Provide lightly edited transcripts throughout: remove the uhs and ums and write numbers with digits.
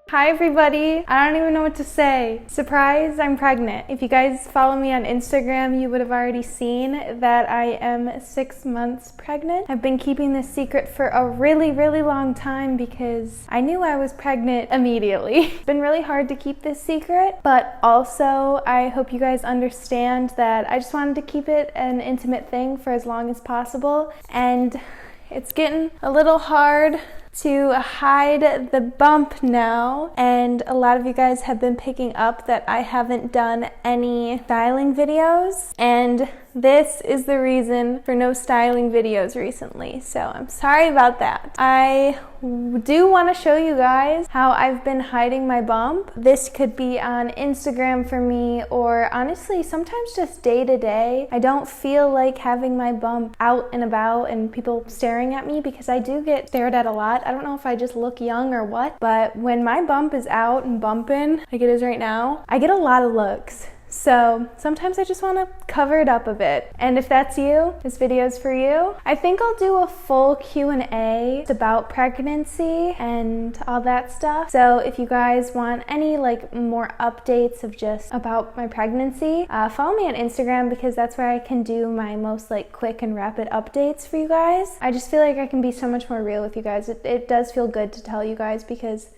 Hi everybody. I don't even know what to say. Surprise, I'm pregnant. If you guys follow me on Instagram, you would have already seen that I am 6 months pregnant. I've been keeping this secret for a really long time because I knew I was pregnant immediately. It's been really hard to keep this secret, but also I hope you guys understand that I just wanted to keep it an intimate thing for as long as possible, and it's getting a little hard to hide the bump now, and a lot of you guys have been picking up that I haven't done any styling videos, and this is the reason for no styling videos recently, so I'm sorry about that. I do want to show you guys how I've been hiding my bump. This could be on Instagram for me, or honestly sometimes just day to day. I don't feel like having my bump out and about and people staring at me, because I do get stared at a lot. I don't know if I just look young or what, but when my bump is out and bumping like it is right now, I get a lot of looks. So sometimes I just want to cover it up a bit. And if that's you, this video is for you. I think I'll do a full Q&A about pregnancy and all that stuff. So if you guys want any more updates of just about my pregnancy, follow me on Instagram, because that's where I can do my most quick and rapid updates for you guys. I just feel like I can be so much more real with you guys. It does feel good to tell you guys, because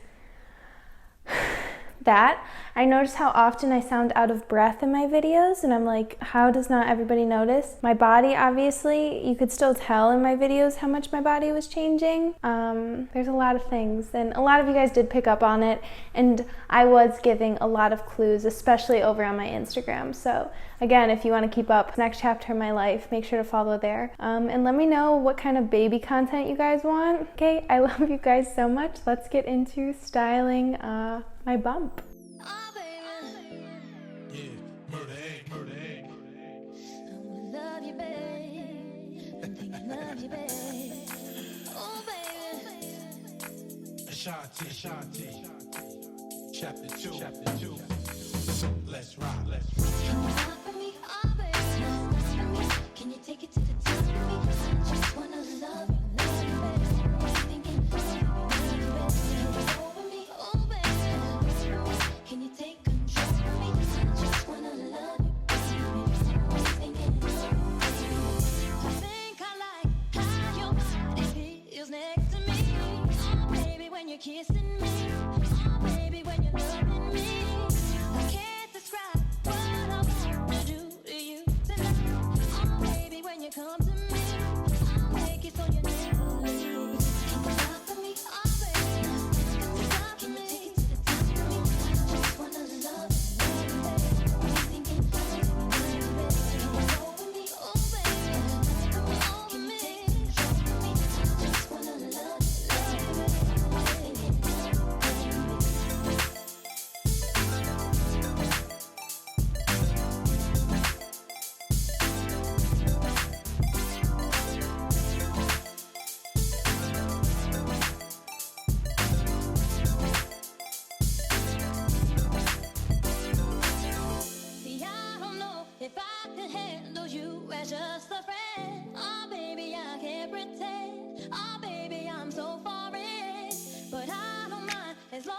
that I notice how often I sound out of breath in my videos, and I'm like, how does not everybody notice? My body, obviously, you could still tell in my videos how much my body was changing. There's a lot of things, and a lot of you guys did pick up on it, and I was giving a lot of clues, especially over on my Instagram. So again, if you want to keep up the next chapter of my life, make sure to follow there. And let me know what kind of baby content you guys want. Okay, I love you guys so much. Let's get into styling my bump. Ashanti, chapter 2, let's rock. Can you rock for me, oh baby? Can you take it to the top for me? I just wanna love you, baby. Thinking, over me, oh baby. Can you take control for me? I just wanna love you, baby. Thinking, I think I like how your body feels next to me. When you're kissing me, oh baby, when you're loving me, I can't describe what I wanna do to you tonight. Oh baby, when you come to me, I'll make it so you never leave. Can you stop for me, oh baby? Can you stop for me? Take it to the top for me. I just wanna love you, baby. Thinking, baby, over me, oh baby. Can you take control for me? I just wanna love you. If I could handle you as just a friend, oh baby, I can't pretend. Oh baby, I'm so far in, but I don't mind as long